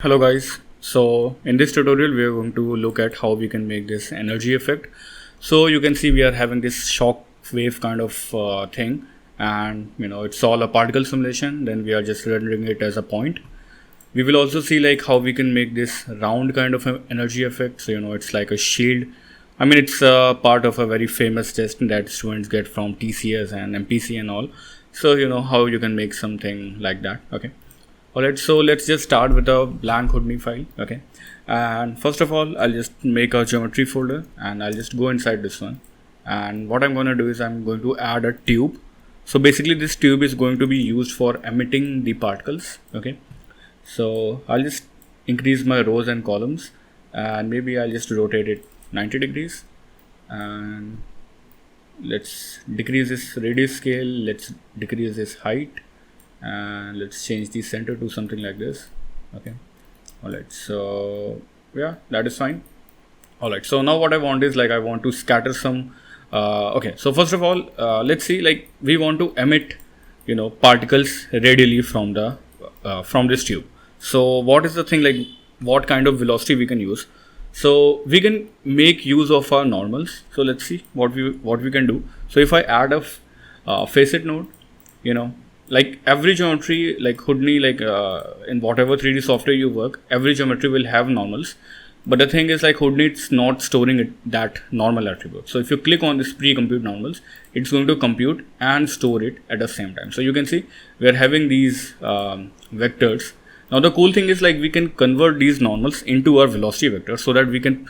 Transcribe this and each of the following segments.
Hello guys, so in this tutorial we are going to look at how we can make this energy effect. So you can see we are having this shock wave kind of thing, and it's all a particle simulation. Then we are just rendering it as a point. We will also see like how we can make this round kind of energy effect. So it's like a shield. I mean, it's part of a very famous test that students get from TCS and MPC and all. So how you can make something like that. Okay. Alright, so let's just start with a blank Houdini file. Okay, and first of all I'll just make a geometry folder and I'll just go inside this one, and what I'm going to do is I'm going to add a tube. So basically this tube is going to be used for emitting the particles. Okay, so I'll just increase my rows and columns, and maybe I'll just rotate it 90 degrees, and let's decrease this radius scale, let's decrease this height, and let's change the center to something like this. Okay, alright, so yeah, that is fine. Alright, so now what I want is like I want to scatter some okay, so first of all let's see, like we want to emit particles radially from the from this tube. So what is the thing, like what kind of velocity we can use? So we can make use of our normals. So let's see what we can do. So if I add a facet node, like every geometry, like Houdini, like in whatever 3D software you work, every geometry will have normals. But the thing is, like Houdini, it's not storing that normal attribute. So if you click on this pre-compute normals, it's going to compute and store it at the same time. So you can see we are having these vectors. Now the cool thing is, like we can convert these normals into our velocity vector so that we can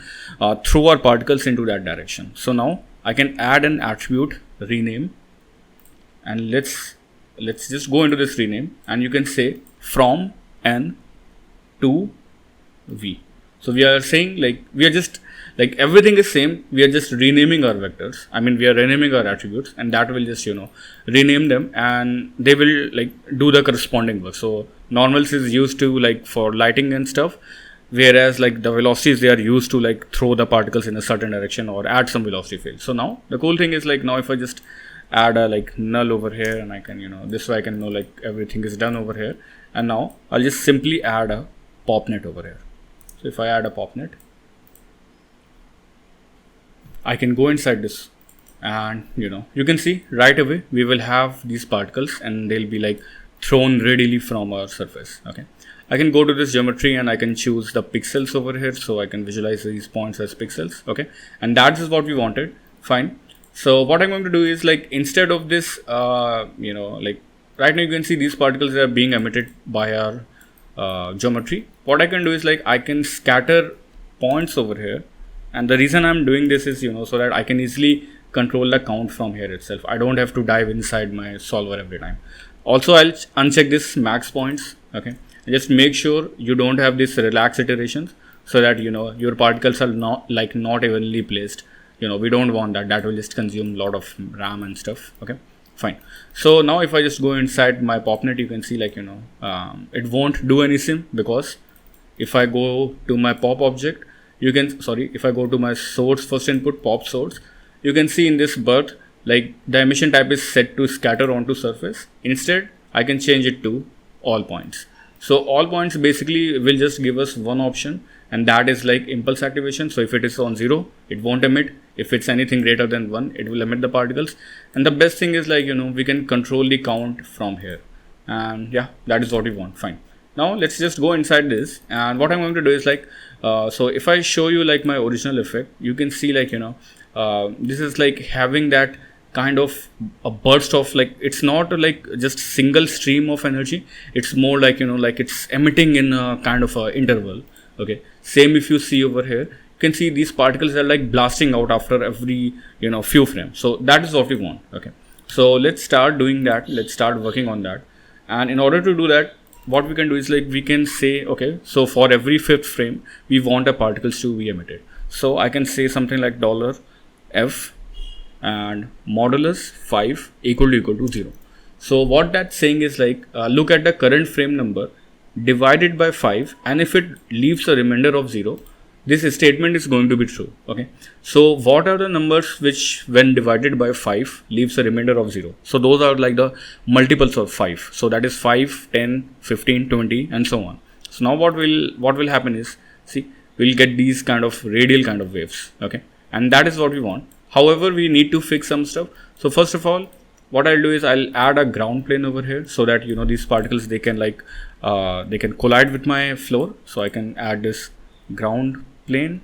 throw our particles into that direction. So now I can add an attribute rename, and let's just go into this rename, and you can say from n to v. So we are saying like we are just like everything is same, we are just renaming our vectors. I mean, we are renaming our attributes, and that will just rename them, and they will like do the corresponding work. So normals is used to like for lighting and stuff, whereas like the velocities, they are used to like throw the particles in a certain direction or add some velocity field. So now the cool thing is, like now if I just add a like null over here, and I can this way I can know like everything is done over here. And now I'll just simply add a popnet over here. So if I add a popnet, I can go inside this, and you can see right away we will have these particles, and they'll be like thrown radially from our surface. Okay, I can go to this geometry and I can choose the pixels over here, so I can visualize these points as pixels. Okay, and that is what we wanted. Fine. So what I'm going to do is, like instead of this like right now you can see these particles are being emitted by our geometry. What I can do is, like I can scatter points over here, and the reason I'm doing this is so that I can easily control the count from here itself. I don't have to dive inside my solver every time. Also, I'll uncheck this max points. Okay, and just make sure you don't have this relaxed iterations, so that your particles are not evenly placed. We don't want that will just consume a lot of RAM and stuff. Okay, fine. So now if I just go inside my popnet, you can see like it won't do anything, because if I go to my pop object, if I go to my source first input pop source, you can see in this birth, like the emission type is set to scatter onto surface. Instead I can change it to all points. So all points basically will just give us one option, and that is like impulse activation. So if it is on 0, it won't emit. If it's anything greater than 1, it will emit the particles. And the best thing is, like we can control the count from here, and yeah, that is what we want. Fine. Now let's just go inside this, and what I'm going to do is like so if I show you like my original effect, you can see like this is like having that kind of a burst of, like it's not like just single stream of energy, it's more like like it's emitting in a kind of a interval. Okay, same if you see over here, you can see these particles are like blasting out after every few frames. So that is what we want. Okay, so let's start doing that, let's start working on that. And in order to do that, what we can do is like we can say, okay, so for every 5th frame we want the particles to be emitted. So I can say something like $f and modulus 5 equal to 0. So what that's saying is like look at the current frame number divided by 5, and if it leaves a remainder of 0, this statement is going to be true. Okay, so what are the numbers which when divided by 5 leaves a remainder of 0? So those are like the multiples of 5. So that is 5, 10, 15, 20 and so on. So now what will happen is, see, we'll get these kind of radial kind of waves, okay, and that is what we want. However, we need to fix some stuff. So first of all, what I'll do is I'll add a ground plane over here, so that these particles, they can they can collide with my floor. So I can add this ground plane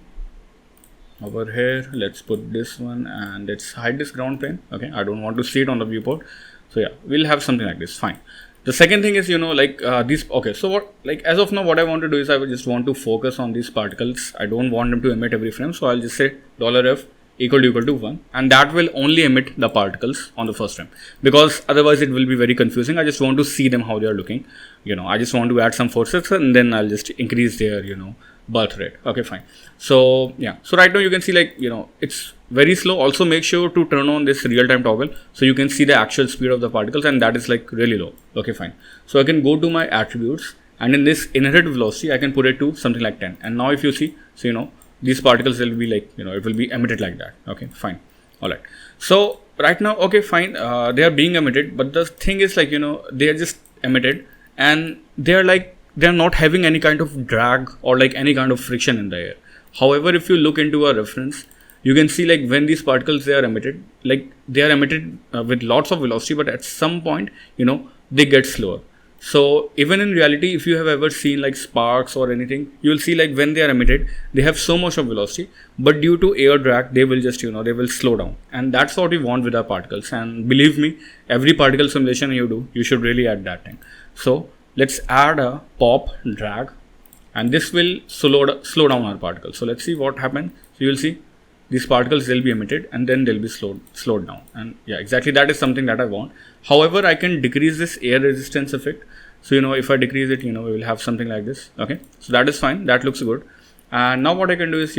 over here. Let's put this one, and let's hide this ground plane. Okay, I don't want to see it on the viewport. So yeah, we'll have something like this. Fine. The second thing is, these, okay, so what, as of now, what I want to do is I will just want to focus on these particles. I don't want them to emit every frame. So I'll just say $f equal to 1, and that will only emit the particles on the first frame, because otherwise it will be very confusing. I just want to see them, how they are looking. I just want to add some forces, and then I'll just increase their, birth rate. Okay, fine. So yeah, so right now you can see, it's very slow. Also make sure to turn on this real-time toggle, so you can see the actual speed of the particles, and that is really low. Okay, fine. So I can go to my attributes, and in this inherent velocity I can put it to something like 10. And now if you see, so these particles will be it will be emitted like that. Okay, fine. All right. So right now, okay, fine, they are being emitted, but the thing is, they are just emitted, and they're not having any kind of drag or any kind of friction in the air. However, if you look into a reference, you can see when these particles, they are emitted, they are emitted with lots of velocity, but at some point, they get slower. So even in reality, if you have ever seen sparks or anything, you will see when they are emitted, they have so much of velocity, but due to air drag, they will just, they will slow down. And that's what we want with our particles. And believe me, every particle simulation you do, you should really add that thing. So let's add a pop drag, and this will slow down our particles. So let's see what happens. So you will see these particles, they'll be emitted, and then they'll be slowed down. And yeah, exactly, that is something that I want. However, I can decrease this air resistance effect. So if I decrease it, we will have something like this. Okay, so that is fine, that looks good. And now what I can do is,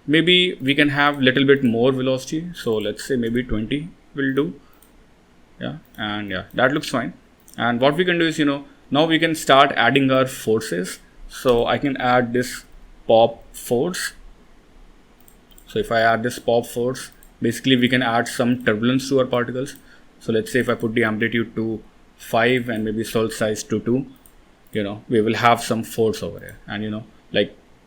maybe we can have little bit more velocity. So let's say maybe 20 will do. Yeah, and yeah, that looks fine. And what we can do is, now we can start adding our forces. So I can add this pop force. So if I add this pop force, basically we can add some turbulence to our particles. So let's say if I put the amplitude to 5 and maybe swirl size to 2, we will have some force over here. And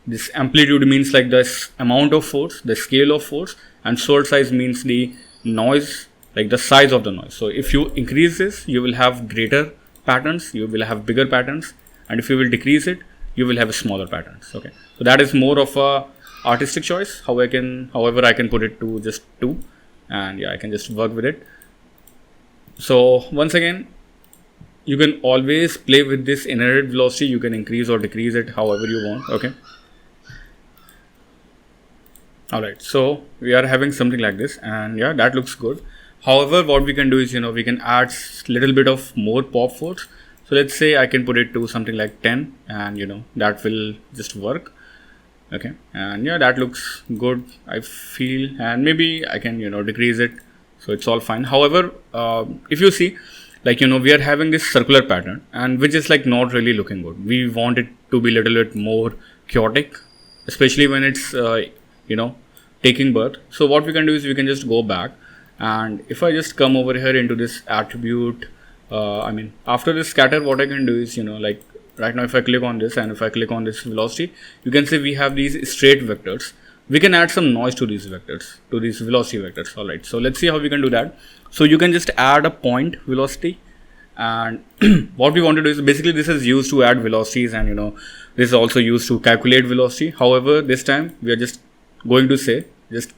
this amplitude means this amount of force, the scale of force, and swirl size means the noise, the size of the noise. So if you increase this, you will have greater patterns, you will have bigger patterns, and if you will decrease it, you will have smaller patterns. Okay, so that is more of a artistic choice. However, I can put it to just 2, and yeah, I can just work with it. So once again, you can always play with this inherent velocity. You can increase or decrease it however you want. Okay, all right, so we are having something like this, and yeah, that looks good. However, what we can do is, we can add little bit of more pop force. So let's say I can put it to something like 10, and that will just work. Okay, and yeah, that looks good, I feel. And maybe I can decrease it, so it's all fine. However, if you see, we are having this circular pattern, and which is not really looking good. We want it to be a little bit more chaotic, especially when it's taking birth. So what we can do is we can just go back, and if I just come over here into this attribute, after this scatter, what I can do is, right now if I click on this, and if I click on this velocity, you can see we have these straight vectors. We can add some noise to these vectors, to these velocity vectors. All right, so let's see how we can do that. So you can just add a point velocity, and what we want to do is, basically this is used to add velocities, and this is also used to calculate velocity. However, this time we are just going to say, just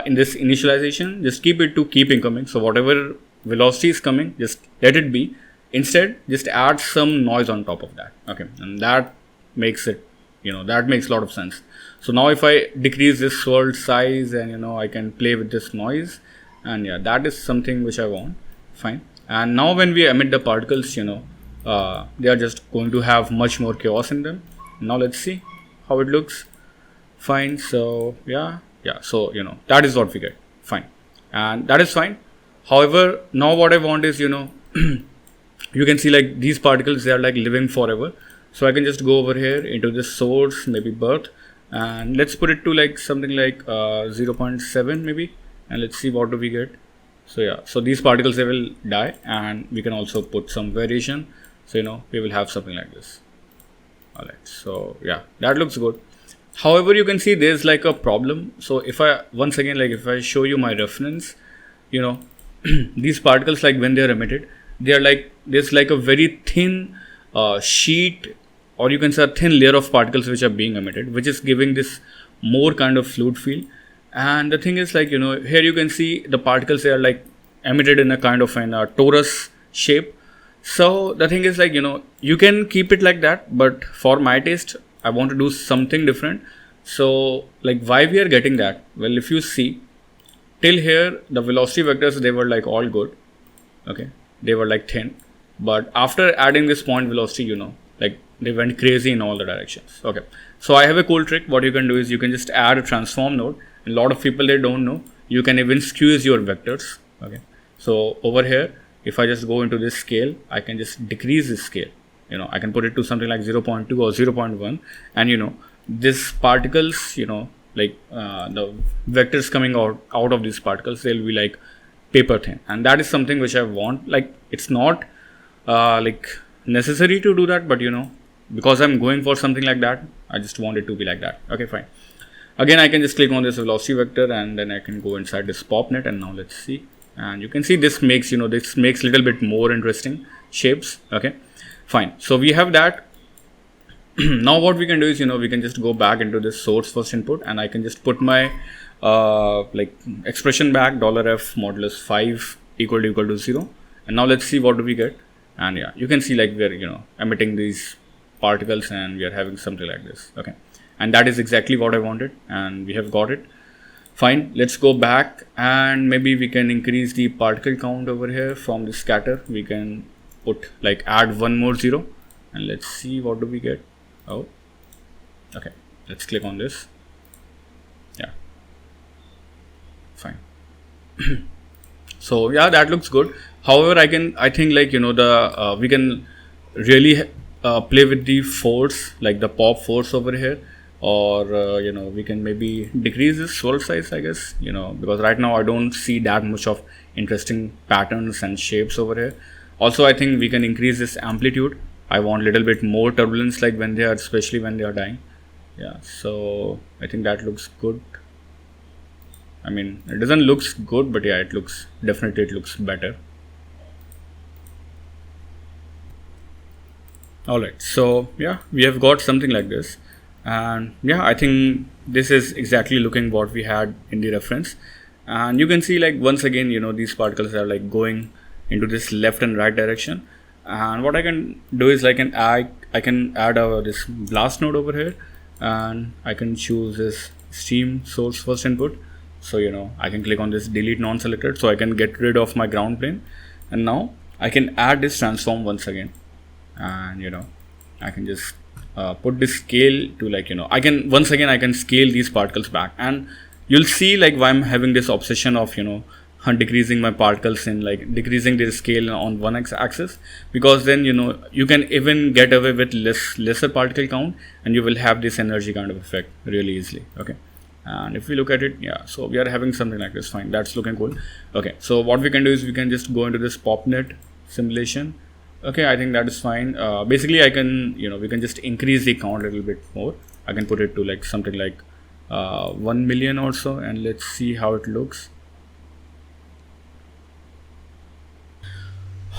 in this initialization, just keep it to keep incoming. So whatever velocity is coming, just let it be. Instead, just add some noise on top of that. Okay, and that makes it, that makes a lot of sense. So now if I decrease this swirl size, and I can play with this noise, and yeah, that is something which I want. Fine. And now when we emit the particles, they are just going to have much more chaos in them. Now let's see how it looks. Fine. So yeah, so that is what we get. Fine, and that is fine. However, now what I want is, you can see these particles, they are living forever. So I can just go over here into this source, maybe birth, and let's put it to something 0.7 maybe, and let's see what do we get. So yeah, so these particles, they will die, and we can also put some variation. So we will have something like this. All right, so yeah, that looks good. However, you can see there's like a problem. So if I once again, like if I show you my reference, you know, these particles, like when they are emitted, they are like, there's like a very thin sheet, or you can say a thin layer of particles which are being emitted, which is giving this more kind of fluid feel. And the thing is, like, here you can see the particles, they are like emitted in a kind of an torus shape. So the thing is, like, you can keep it like that, but for my taste, I want to do something different. So like, why we are getting that? Well, if you see till here, the velocity vectors, they were like all good. Okay, they were like thin, but after adding this point velocity, like they went crazy in all the directions. Okay, so I have a cool trick. What you can do is you can just add a transform node. A lot of people, they don't know, you can even squeeze your vectors. Okay, so over here, if I just go into this scale, I can just decrease this scale. I can put it to something like 0.2 or 0.1, and this particles, like the vectors coming out of these particles, they'll be like paper thin, and that is something which I want. Like, it's not like necessary to do that, but because I'm going for something like that, I just want it to be like that. Okay, fine. Again, I can just click on this velocity vector, and then I can go inside this popnet, and now let's see. And you can see this makes this makes little bit more interesting shapes. Okay, fine. So we have that. Now what we can do is we can just go back into this source first input, and I can just put my like expression back, $f modulus 5 equal to 0. And now let's see what do we get. And yeah, you can see like we're emitting these particles, and we are having something like this. Okay, and that is exactly what I wanted, and we have got it. Fine, let's go back, and maybe we can increase the particle count over here. From the scatter, we can put like add one more 0, and let's see what do we get. Oh, okay, let's click on this. Yeah, fine. So yeah, that looks good. However, I think like the we can really play with the force, like the pop force over here, or we can maybe decrease this swirl size, I guess, because right now I don't see that much of interesting patterns and shapes over here. Also, I think we can increase this amplitude. I want little bit more turbulence, like when they are, especially when they are dying. Yeah, so I think that looks good. I mean, it doesn't looks good, but yeah, it looks better. Alright, so yeah, we have got something like this, and yeah, I think this is exactly looking what we had in the reference. And you can see, like, once again, these particles are like going into this left and right direction. And what I can do is I can add this blast node over here, and I can choose this stream source first input. So I can click on this delete non-selected, so I can get rid of my ground plane. And now I can add this transform once again, and I can just put this scale to like I can scale these particles back, and you'll see like why I'm having this obsession of decreasing my particles in like decreasing their scale on one axis, because then you can even get away with lesser particle count, and you will have this energy kind of effect really easily. Okay, and if we look at it, yeah, so we are having something like this. Fine, that's looking cool. Okay, so what we can do is we can just go into this popnet simulation. Okay, I think that is fine. Basically, I can we can just increase the count a little bit more. I can put it to like something like 1 million or so, and let's see how it looks.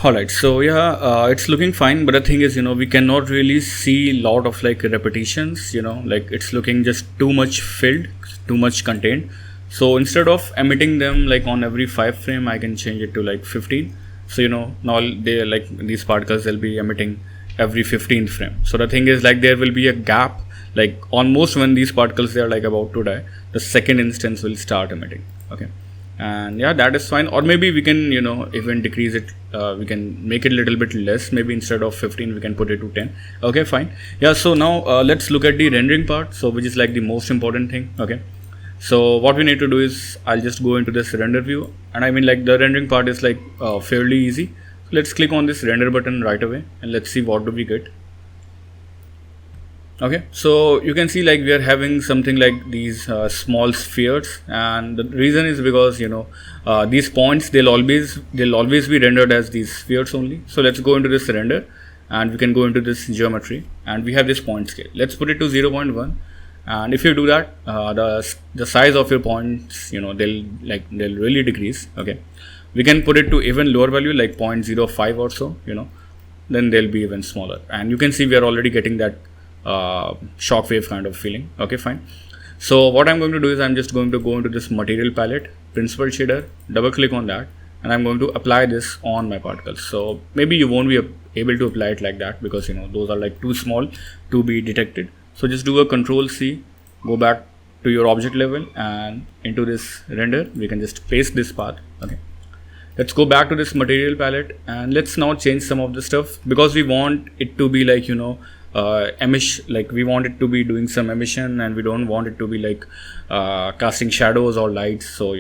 Alright, so yeah, it's looking fine, but the thing is, we cannot really see a lot of like repetitions, like it's looking just too much filled, too much contained. So instead of emitting them like on every 5 frame, I can change it to like 15. So now they like these particles, they'll be emitting every 15th frame. So the thing is, like, there will be a gap, like almost when these particles, they are like about to die, the second instance will start emitting. Okay, and yeah, that is fine. Or maybe we can even decrease it. We can make it a little bit less. Maybe instead of 15 we can put it to 10. Okay, fine. Yeah, so now let's look at the rendering part, so which is like the most important thing. Okay, so what we need to do is I'll just go into this render view, and I mean, like, the rendering part is like fairly easy. So let's click on this render button right away, and let's see what do we get. Okay, so you can see like we are having something like these small spheres, and the reason is because these points, they'll always be rendered as these spheres only. So let's go into this render, and we can go into this geometry, and we have this point scale. Let's put it to 0.1, and if you do that, the size of your points, they'll really decrease. Okay, we can put it to even lower value like 0.05 or so, then they'll be even smaller, and you can see we are already getting that shockwave kind of feeling. Okay, fine. So what I'm going to do is I'm just going to go into this material palette, principled shader, double click on that, and I'm going to apply this on my particles. So maybe you won't be able to apply it like that because those are like too small to be detected. So just do a Control C, go back to your object level, and into this render we can just paste this path. Okay, let's go back to this material palette, and let's now change some of the stuff because we want it to be like we want it to be doing some emission, and we don't want it to be like casting shadows or lights. So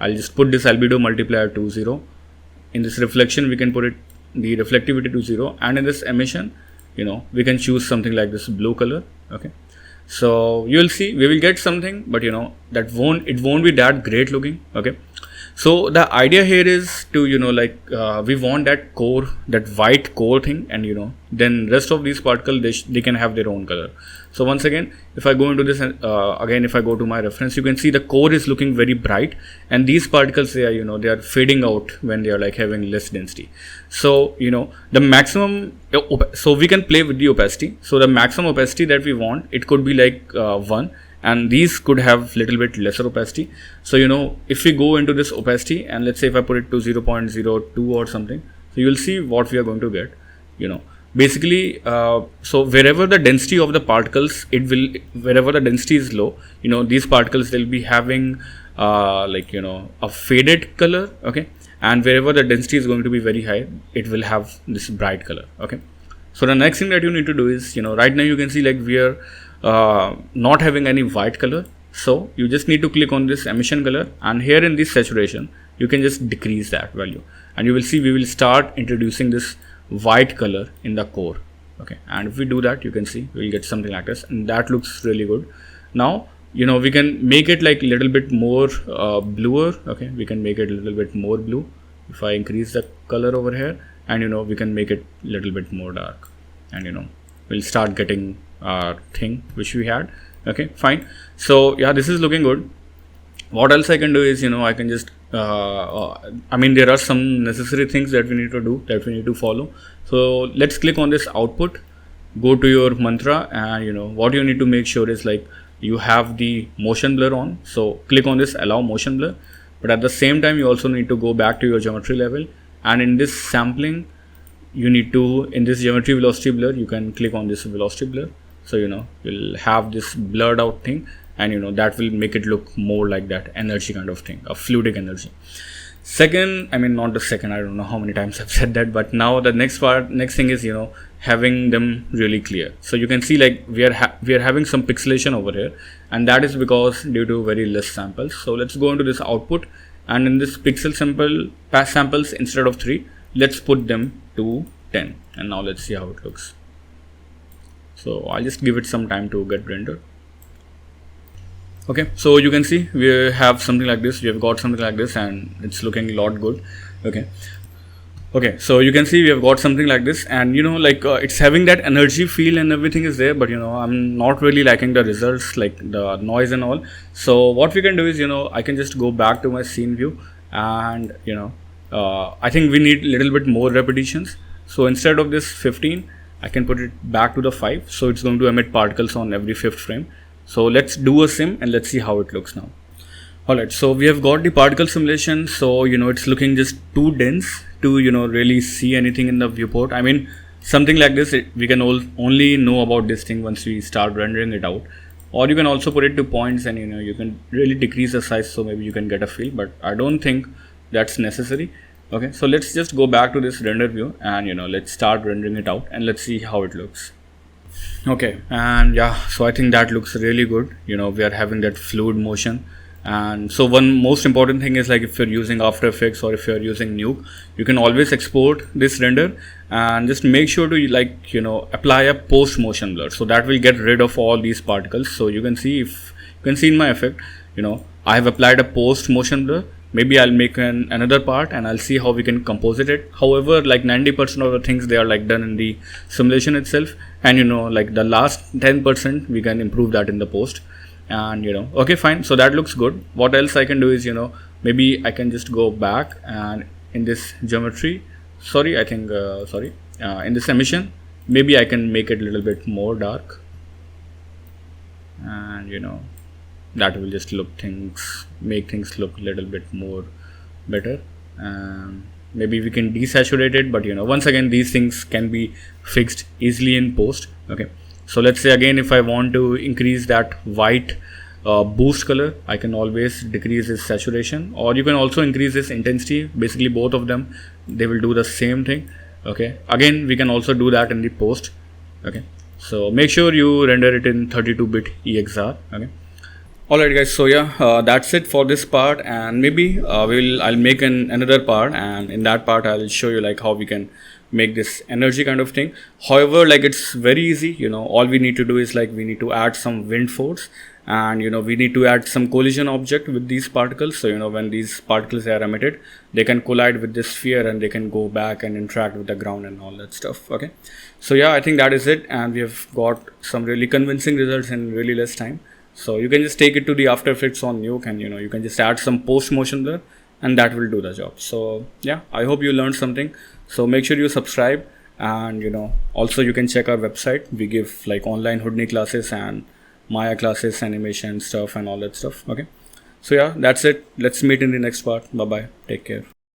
I'll just put this albedo multiplier to 0. In this reflection we can put it the reflectivity to 0, and in this emission we can choose something like this blue color. Okay, so you'll see we will get something, but it won't be that great looking. Okay, so the idea here is to we want that core, that white core thing, and then rest of these particles they can have their own color. So once again, if I go into this if I go to my reference, you can see the core is looking very bright, and these particles they are fading out when they are like having less density. So the maximum, so we can play with the opacity. So the maximum opacity that we want, it could be like 1, and these could have little bit lesser opacity. So if we go into this opacity, and let's say if I put it to 0.02 or something, so you'll see what we are going to get. Basically, so wherever the density of the particles, wherever the density is low, these particles they'll be having a faded color. Okay, and wherever the density is going to be very high, it will have this bright color. Okay, so the next thing that you need to do is right now you can see like we are not having any white color, so you just need to click on this emission color, and here in this saturation you can just decrease that value, and you will see we will start introducing this white color in the core. Okay, and if we do that, you can see we'll get something like this, and that looks really good. Now we can make it like a little bit more bluer. Okay, we can make it a little bit more blue if I increase the color over here, and we can make it a little bit more dark, and we'll start getting our thing which we had. Okay, fine. So yeah, this is looking good. What else I can do is I can just there are some necessary things that we need to do, that we need to follow. So let's click on this output, go to your mantra, and what you need to make sure is like you have the motion blur on. So click on this allow motion blur, but at the same time you also need to go back to your geometry level, and in this sampling you need to, in this geometry velocity blur, you can click on this velocity blur. So you'll have this blurred out thing, and that will make it look more like that energy kind of thing, a fluidic energy. Second, not the second, I don't know how many times I've said that, but now the next thing is having them really clear. So you can see like we are having some pixelation over here, and that is because due to very less samples. So let's go into this output, and in this pixel samples instead of 3, let's put them to 10, and now let's see how it looks. So I'll just give it some time to get rendered. Okay, so you can see we have something like this, we have got something like this, and it's looking a lot good. Okay, so you can see we have got something like this, and it's having that energy feel and everything is there, but I'm not really liking the results, like the noise and all. So what we can do is I can just go back to my scene view, and I think we need a little bit more repetitions. So instead of this 15, I can put it back to the 5, so it's going to emit particles on every 5th frame. So let's do a sim and let's see how it looks now. Alright, so we have got the particle simulation. So it's looking just too dense to really see anything in the viewport. Something like this, we can only know about this thing once we start rendering it out. Or you can also put it to points, and you can really decrease the size, so maybe you can get a feel, but I don't think that's necessary. Okay, so let's just go back to this render view, and let's start rendering it out, and let's see how it looks. Okay, and yeah, so I think that looks really good. We are having that fluid motion, and so one most important thing is like if you're using After Effects or if you're using Nuke, you can always export this render and just make sure to apply a post motion blur, so that will get rid of all these particles. So you can see, if you can see in my effect, I have applied a post motion blur, maybe I'll make another part and I'll see how we can composite it. However, like 90% of the things, they are like done in the simulation itself, and like the last 10% we can improve that in the post. And okay, fine, so that looks good. What else I can do is, maybe I can just go back, and in this geometry, sorry, I think in this emission, maybe I can make it a little bit more dark, and that will just make things look a little bit more better. Maybe we can desaturate it, but once again, these things can be fixed easily in post. Okay, so let's say again, if I want to increase that white boost color, I can always decrease this saturation, or you can also increase this intensity. Basically both of them, they will do the same thing. Okay, again, we can also do that in the post. Okay, so make sure you render it in 32-bit EXR. Okay, alright guys, so yeah, that's it for this part, and maybe I'll make another part, and in that part I'll show you like how we can make this energy kind of thing. However, like it's very easy. All we need to do is like we need to add some wind force, and we need to add some collision object with these particles. So when these particles are emitted, they can collide with this sphere and they can go back and interact with the ground and all that stuff. Okay, so yeah, I think that is it, and we have got some really convincing results in really less time. So you can just take it to the After Effects on Nuke, and you can just add some post motion there, and that will do the job. So yeah, I hope you learned something. So make sure you subscribe, and also you can check our website. We give like online Houdini classes and Maya classes, animation stuff and all that stuff. Okay, so yeah, that's it. Let's meet in the next part. Bye bye, take care.